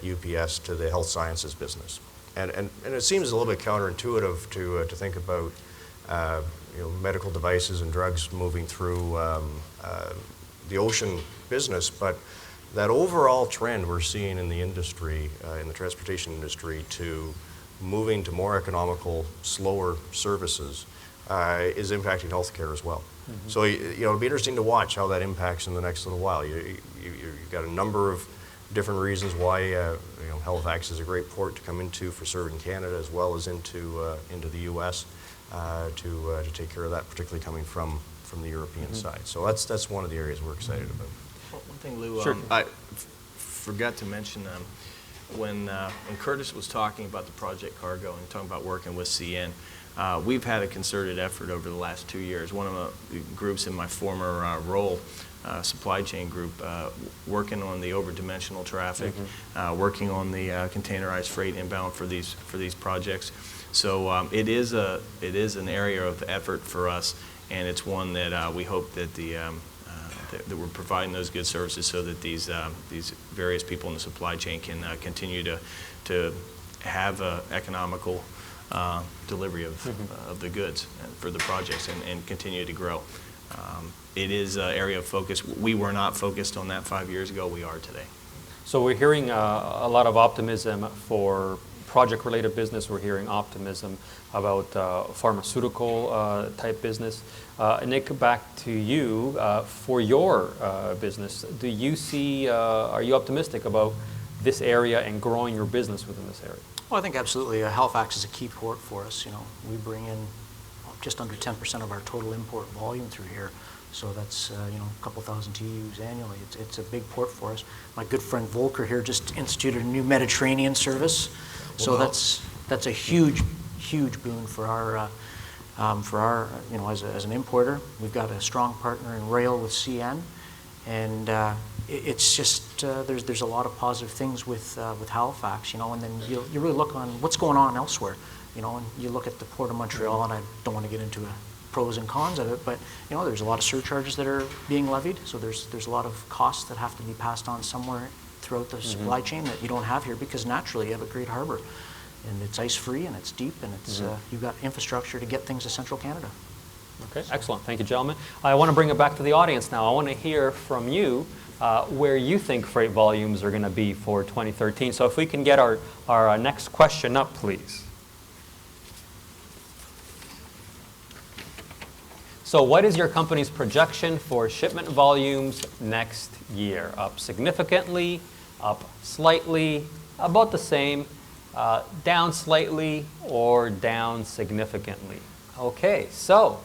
UPS to the health sciences business, and it seems a little bit counterintuitive to think about medical devices and drugs moving through the ocean business, but that overall trend we're seeing in the industry, in the transportation industry, to moving to more economical, slower services is impacting healthcare as well. So it'll be interesting to watch how that impacts in the next little while. You've got a number of different reasons why Halifax is a great port to come into for serving Canada as well as into the U.S. To take care of that, particularly coming from the European side. So that's one of the areas we're excited about. One thing, Lou, Sure. I forgot to mention when Curtis was talking about the project cargo and talking about working with CN, we've had a concerted effort over the last 2 years. One of the groups in my former role, supply chain group, working on the overdimensional traffic, working on the containerized freight inbound for these projects. So it is an area of effort for us, and it's one that we hope that that we're providing those good services so that these various people in the supply chain can continue to have economical delivery of the goods for the projects and continue to grow. It is an area of focus. We were not focused on that 5 years ago. We are today. So we're hearing a lot of optimism for project-related business. We're hearing optimism about pharmaceutical type business. Nick, back to you for your business. Do you see, are you optimistic about this area and growing your business within this area? Well, I think absolutely. Halifax is a key port for us. You know, we bring in just under 10% of our total import volume through here. So that's, you know, a couple thousand TEUs annually. It's a big port for us. My good friend Volker here just instituted a new Mediterranean service. So that's a huge boon for our, you know, as an importer. We've got a strong partner in rail with CN. And it's just, there's a lot of positive things with Halifax, you know, and then you really look on what's going on elsewhere, you know, and you look at the Port of Montreal, and I don't want to get into pros and cons of it, but, you know, there's a lot of surcharges that are being levied, so there's a lot of costs that have to be passed on somewhere throughout the supply chain that you don't have here, because naturally you have a great harbor, and it's ice-free, and it's deep, and it's you've got infrastructure to get things to central Canada. Okay, excellent. Thank you, gentlemen. I want to bring it back to the audience now. I want to hear from you where you think freight volumes are going to be for 2013. So if we can get our next question up, please. So what is your company's projection for shipment volumes next year? Up significantly, up slightly, about the same, down slightly, or down significantly? Okay, so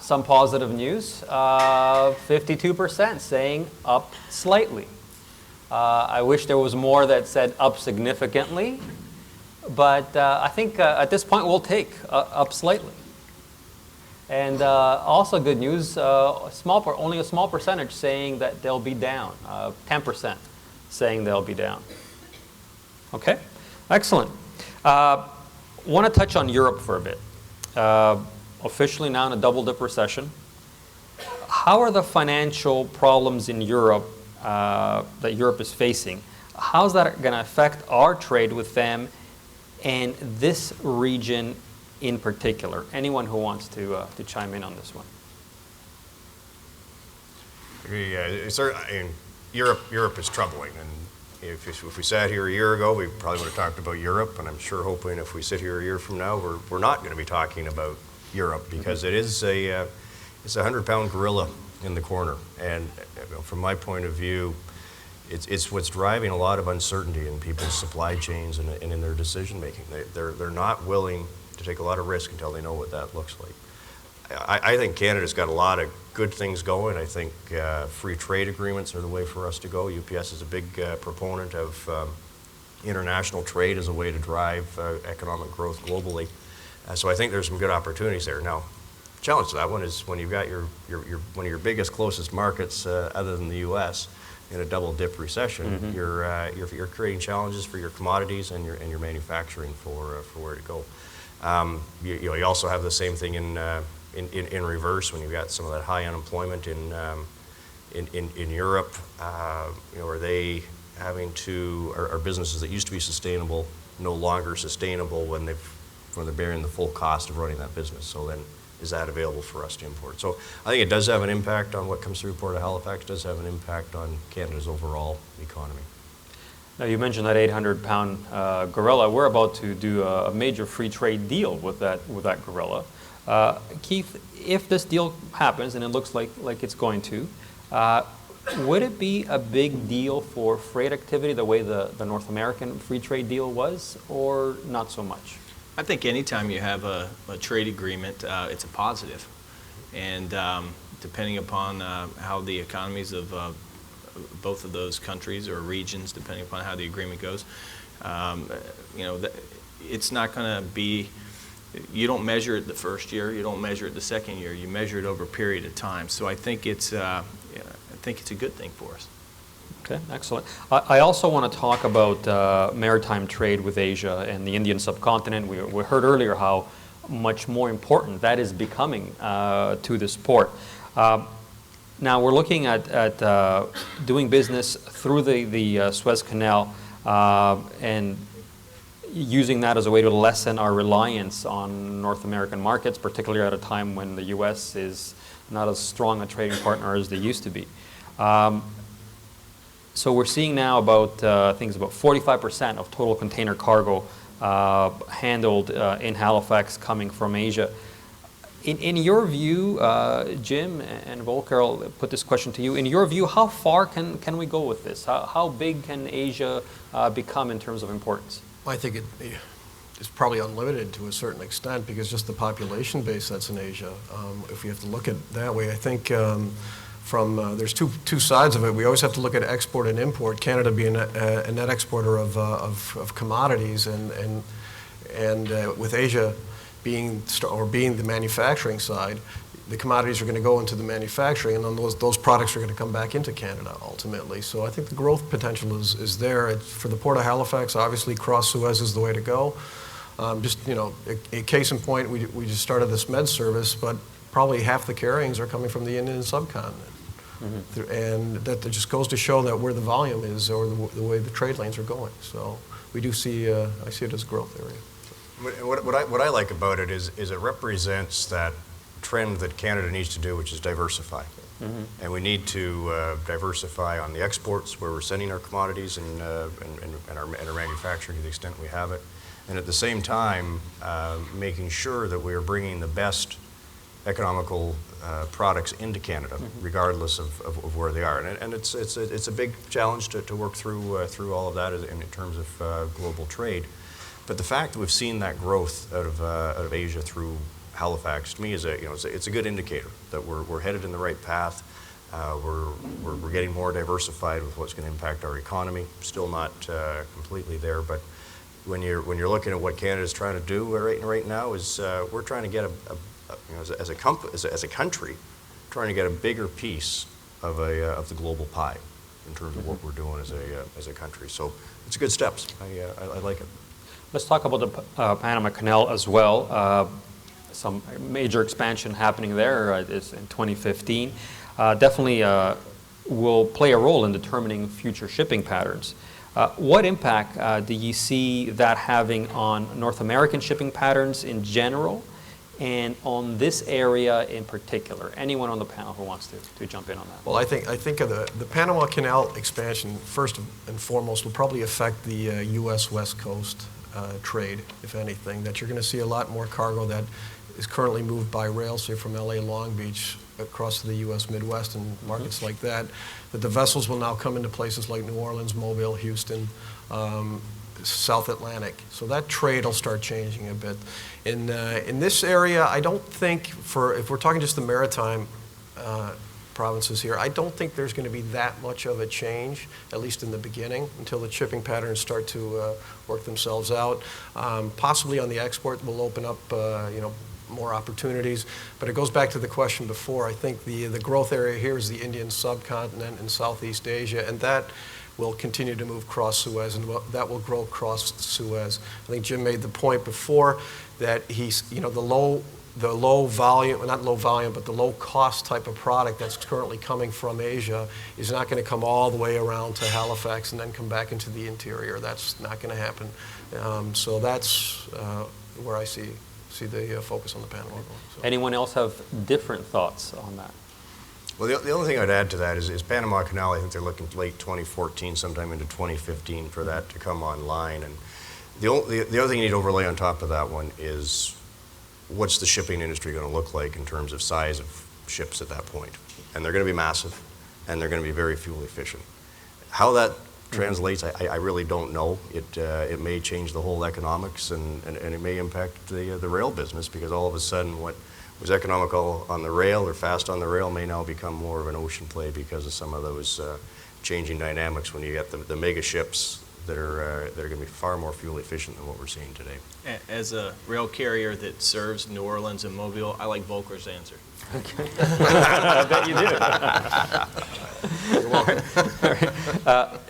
some positive news. 52% saying up slightly. I wish there was more that said up significantly, but I think at this point we'll take up slightly. And also good news, only a small percentage saying that they'll be down. 10% saying they'll be down. Okay, excellent. Want to touch on Europe for a bit. Officially now in a double-dip recession. How are the financial problems in Europe that Europe is facing? How's that going to affect our trade with them and this region in particular? Anyone who wants to chime in on this one? Europe is troubling, and if we sat here a year ago, we probably would have talked about Europe, and I'm sure hoping if we sit here a year from now, we're not going to be talking about Europe, because it is it's a 100-pound gorilla in the corner, and from my point of view, it's what's driving a lot of uncertainty in people's supply chains and in their decision making. They're not willing to take a lot of risk until they know what that looks like. I think Canada's got a lot of good things going. I think free trade agreements are the way for us to go. UPS is a big proponent of international trade as a way to drive economic growth globally. So I think there's some good opportunities there. Now, the challenge to that one is when you've got one of your biggest, closest markets other than the U.S. in a double-dip recession, you're creating challenges for your commodities and your manufacturing for where to go. You also have the same thing in reverse when you've got some of that high unemployment in Europe. Are they having to, are businesses that used to be sustainable no longer sustainable when they're bearing the full cost of running that business? So then, is that available for us to import? So I think it does have an impact on what comes through Port of Halifax. Does have an impact on Canada's overall economy. Now you mentioned that 800-pound gorilla. We're about to do a major free trade deal with that gorilla. Keith, if this deal happens, and it looks like it's going to, would it be a big deal for freight activity the way the North American free trade deal was, or not so much? I think anytime you have a trade agreement, it's a positive. And depending upon how the economies of both of those countries or regions, depending upon how the agreement goes, it's not going to be, you don't measure it the first year, you don't measure it the second year, you measure it over a period of time. So I think it's a good thing for us. Okay, excellent. I also want to talk about maritime trade with Asia and the Indian subcontinent. We heard earlier how much more important that is becoming to this port. Now we're looking at doing business through the Suez Canal and using that as a way to lessen our reliance on North American markets, particularly at a time when the U.S. is not as strong a trading partner as they used to be. So we're seeing now about, I think it's about 45% of total container cargo handled in Halifax coming from Asia. In your view, Jim and Volker, I'll put this question to you. In your view, how far can we go with this? How big can Asia become in terms of importance? I think it's probably unlimited to a certain extent because just the population base that's in Asia. If we have to look at it that way, I think there's two sides of it. We always have to look at export and import. Canada being a net exporter of commodities, and with Asia being the manufacturing side, the commodities are going to go into the manufacturing, and then those products are going to come back into Canada ultimately. So I think the growth potential is there. For the Port of Halifax, obviously cross Suez is the way to go. A case in point, we just started this med service, but probably half the carryings are coming from the Indian subcontinent. Mm-hmm. And that just goes to show that where the volume is or the way the trade lanes are going. So we do see, I see it as a growth area. What I like about it is it represents that trend that Canada needs to do, which is diversify. Mm-hmm. And we need to diversify on the exports, where we're sending our commodities and our manufacturing to the extent we have it. And at the same time, making sure that we are bringing the best economical products into Canada, mm-hmm. regardless of where they are. And it's a big challenge to work through all of that in terms of global trade. But the fact that we've seen that growth out of Asia through Halifax, to me, is it's a good indicator that we're headed in the right path. We're getting more diversified with what's going to impact our economy. Still not completely there, but when you're looking at what Canada's trying to do right now, is we're trying to get as a country, trying to get a bigger piece of the global pie in terms of what we're doing as a country. So it's good steps. I like it. Let's talk about the Panama Canal as well. Some major expansion happening there is in 2015. Definitely will play a role in determining future shipping patterns. What impact do you see that having on North American shipping patterns in general and on this area in particular? Anyone on the panel who wants to jump in on that? Well, I think of the Panama Canal expansion, first and foremost, will probably affect the U.S. West Coast trade, if anything, that you're going to see a lot more cargo that is currently moved by rail, say from LA Long Beach across to the U.S. Midwest and markets mm-hmm. like that the vessels will now come into places like New Orleans, Mobile, Houston, South Atlantic. So that trade will start changing a bit. In this area, I don't think, if we're talking just the maritime provinces here, I don't think there's going to be that much of a change, at least in the beginning, until the shipping patterns start to work themselves out. Possibly on the export will open up, more opportunities. But it goes back to the question before. I think the growth area here is the Indian subcontinent and Southeast Asia, and that will continue to move cross Suez, and that will grow cross Suez. I think Jim made the point before that the low volume, not low volume, but the low cost type of product that's currently coming from Asia is not going to come all the way around to Halifax and then come back into the interior. That's not going to happen. So that's where I see the focus on the Panama. So. Anyone else have different thoughts on that? Well, the only thing I'd add to that is Panama Canal. I think they're looking late 2014, sometime into 2015 for that to come online. And the other thing you need to overlay on top of that one is what's the shipping industry going to look like in terms of size of ships at that point? And they're going to be massive, and they're going to be very fuel efficient. How that translates, I really don't know. It may change the whole economics, and it may impact the rail business, because all of a sudden what was economical on the rail or fast on the rail may now become more of an ocean play because of some of those changing dynamics when you get the mega ships that are going to be far more fuel efficient than what we're seeing today. As a rail carrier that serves New Orleans and Mobile, I like Volker's answer. Okay. I bet you do. You're welcome.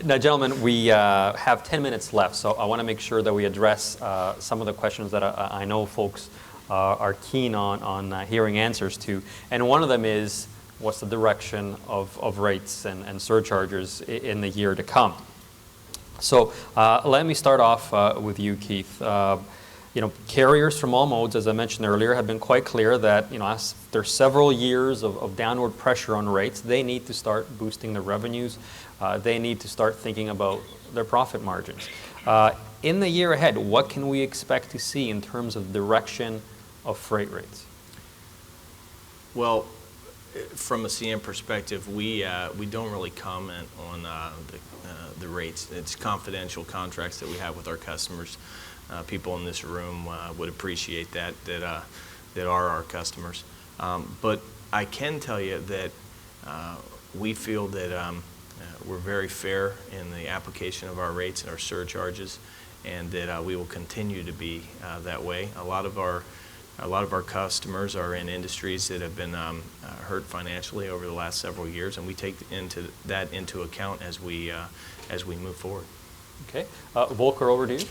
Now, gentlemen, we have 10 minutes left, so I want to make sure that we address some of the questions that I know folks are keen on hearing answers to. And one of them is, what's the direction of rates and surcharges in the year to come? So let me start off with you, Keith. Carriers from all modes, as I mentioned earlier, have been quite clear that, after several years of downward pressure on rates, they need to start boosting their revenues. They need to start thinking about their profit margins. In the year ahead, what can we expect to see in terms of direction of freight rates? Well, from a CN perspective, we don't really comment on the rates. It's confidential contracts that we have with our customers. People in this room would appreciate that are our customers. But I can tell you that we feel that we're very fair in the application of our rates and our surcharges, and that we will continue to be that way. A lot of our customers are in industries that have been hurt financially over the last several years, and we take that into account as we move forward. Okay, Volker, over to you.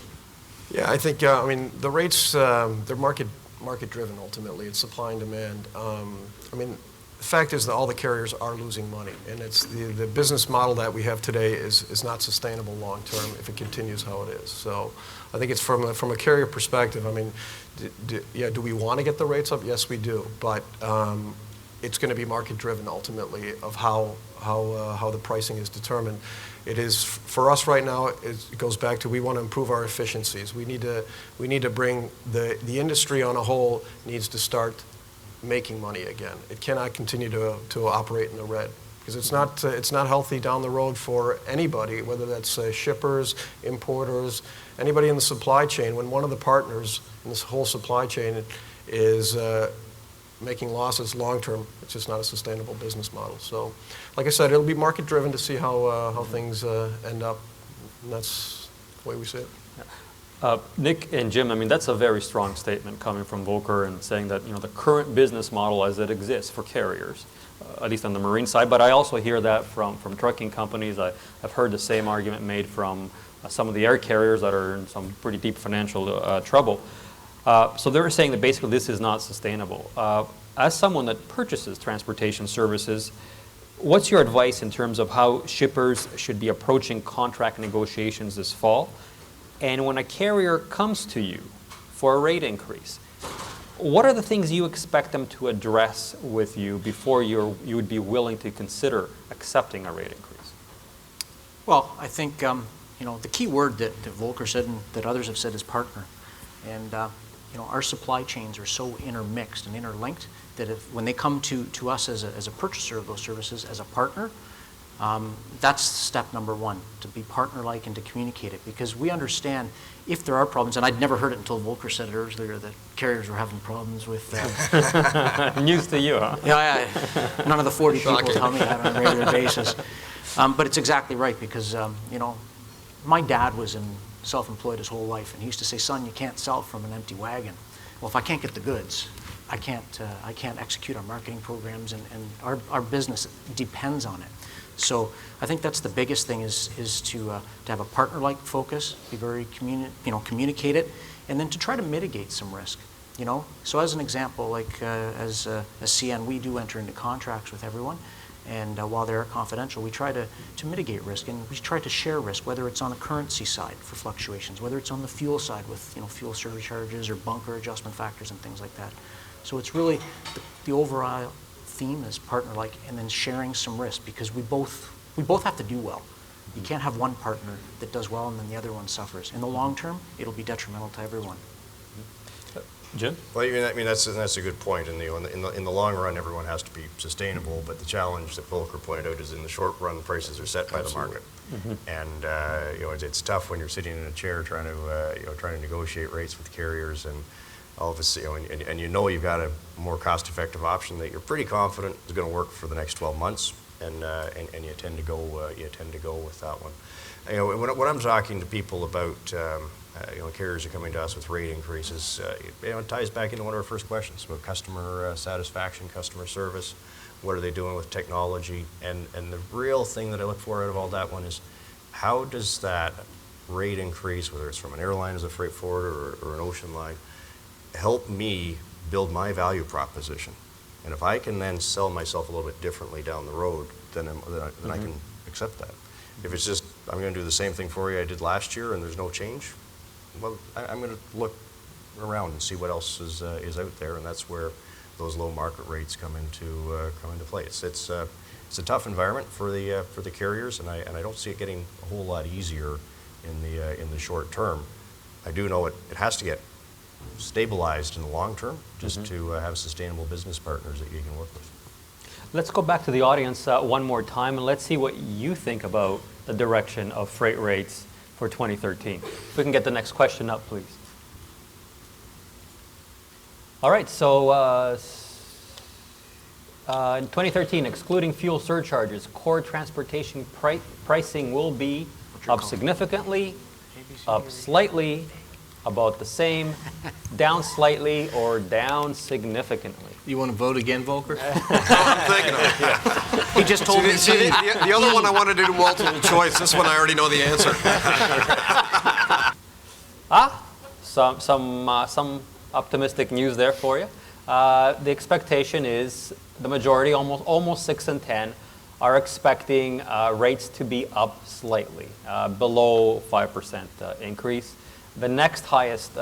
Yeah, I think, the rates, they're market-driven ultimately. It's supply and demand. The fact is that all the carriers are losing money, and it's the business model that we have today is not sustainable long-term if it continues how it is. So I think it's from a carrier perspective, do we want to get the rates up? Yes, we do, but it's going to be market-driven ultimately of how the pricing is determined. It is, for us right now, it goes back to we want to improve our efficiencies. We need to bring the industry on a whole needs to start making money again. It cannot continue to operate in the red, because it's not healthy down the road for anybody, whether that's shippers, importers, anybody in the supply chain. When one of the partners in this whole supply chain is making losses long term, it's just not a sustainable business model. So, like I said, it'll be market driven to see how things end up, and that's the way we see it. Nick and Jim, that's a very strong statement coming from Volker and saying that the current business model as it exists for carriers, at least on the marine side, but I also hear that from trucking companies. I've heard the same argument made from some of the air carriers that are in some pretty deep financial trouble. So they're saying that basically this is not sustainable. As someone that purchases transportation services, what's your advice in terms of how shippers should be approaching contract negotiations this fall? And when a carrier comes to you for a rate increase, what are the things you expect them to address with you before you would be willing to consider accepting a rate increase? Well, I think the key word that Volker said and that others have said is partner. And our supply chains are so intermixed and interlinked that when they come to us as a purchaser of those services as a partner, that's step number one, to be partner-like and to communicate it, because we understand if there are problems, and I'd never heard it until Volker said it earlier, that carriers were having problems with... News to you, huh? Yeah, none of the 40 people tell me that on a regular basis. But it's exactly right, because, my dad was self-employed his whole life, and he used to say, son, you can't sell from an empty wagon. Well, if I can't get the goods, I can't execute our marketing programs, and our business depends on it. So I think that's the biggest thing is to have a partner-like focus, be very communicate it, and then to try to mitigate some risk. So as an example, like as CN, we do enter into contracts with everyone, and while they're confidential, we try to mitigate risk, and we try to share risk, whether it's on the currency side for fluctuations, whether it's on the fuel side with fuel surcharges or bunker adjustment factors and things like that. So it's really the overall theme is partner-like, and then sharing some risk, because we both have to do well. You can't have one partner that does well and then the other one suffers. In the long term, it'll be detrimental to everyone. Jim? Well, that's a good point. In the long run, everyone has to be sustainable, but the challenge that Volker pointed out is in the short run, prices are set by the market. And it's tough when you're sitting in a chair trying to negotiate rates with carriers, and all of us, and you've got a more cost-effective option that you're pretty confident is going to work for the next 12 months, and you tend to go with that one. When I'm talking to people about carriers are coming to us with rate increases, it ties back into one of our first questions about customer satisfaction, customer service. What are they doing with technology? And the real thing that I look for out of all that one is, how does that rate increase, whether it's from an airline as a freight forwarder or an ocean line, help me build my value proposition? And if I can then sell myself a little bit differently down the road, then I can accept that. If it's just, I'm going to do the same thing for you I did last year and there's no change, well, I'm going to look around and see what else is out there, and that's where those low market rates come into play. It's a tough environment for the carriers, and I don't see it getting a whole lot easier in the short term. I do know it has to get stabilized in the long term, just to have sustainable business partners that you can work with. Let's go back to the audience one more time, and let's see what you think about the direction of freight rates for 2013. If we can get the next question up, please. All right, so in 2013, excluding fuel surcharges, core transportation pricing will be up significantly, up slightly, about the same, down slightly, or down significantly. You want to vote again, Volker? I'm thinking of it. He just told me. See, the other one I wanted to do multiple choice. This one I already know the answer. Some optimistic news there for you. The expectation is the majority, almost 6 in 10, are expecting rates to be up slightly, below 5% increase. The next highest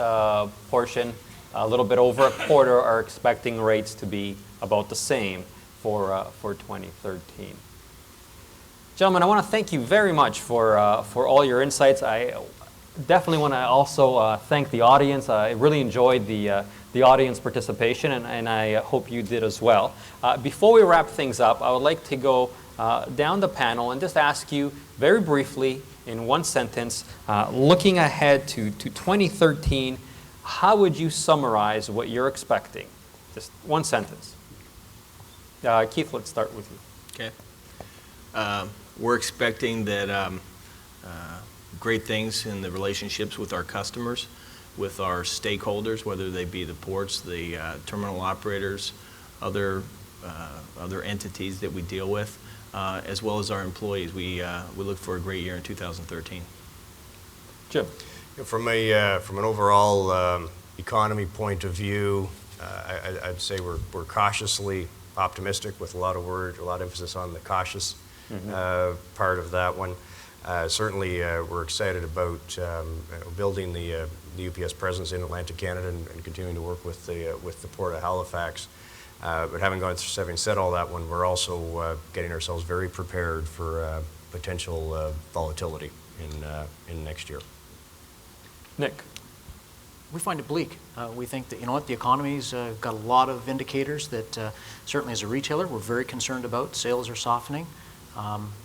portion, a little bit over a quarter, are expecting rates to be about the same for 2013. Gentlemen, I want to thank you very much for all your insights. I definitely want to also thank the audience. I really enjoyed the audience participation, and I hope you did as well. Before we wrap things up, I would like to go down the panel and just ask you very briefly, in one sentence, looking ahead to 2013, how would you summarize what you're expecting? Just one sentence. Keith, let's start with you. Okay. We're expecting that great things in the relationships with our customers, with our stakeholders, whether they be the ports, the terminal operators, other entities that we deal with, as well as our employees. We look for a great year in 2013. Jim. From an overall economy point of view, I'd say we're cautiously optimistic, with a lot of emphasis on the cautious part of that one. Certainly, we're excited about building the UPS presence in Atlantic Canada and continuing to work with the Port of Halifax. But having said all that one, we're also getting ourselves very prepared for potential volatility in next year. Nick. We find it bleak. We think that, the economy's got a lot of indicators that certainly as a retailer we're very concerned about. Sales are softening.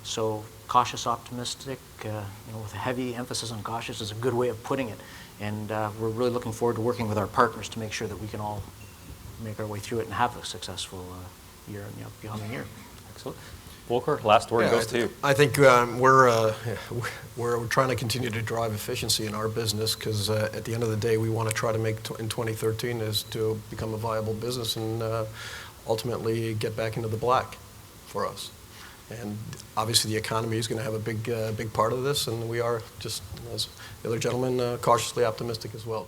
So cautious, optimistic, with a heavy emphasis on cautious is a good way of putting it. And we're really looking forward to working with our partners to make sure that we can all make our way through it and have a successful year in the upcoming year. Excellent. Volker, last word goes to you. I think we're trying to continue to drive efficiency in our business, because at the end of the day, we want to try to make in 2013 is to become a viable business and ultimately get back into the black for us. And obviously the economy is going to have a big part of this, and we are, just as the other gentleman, cautiously optimistic as well.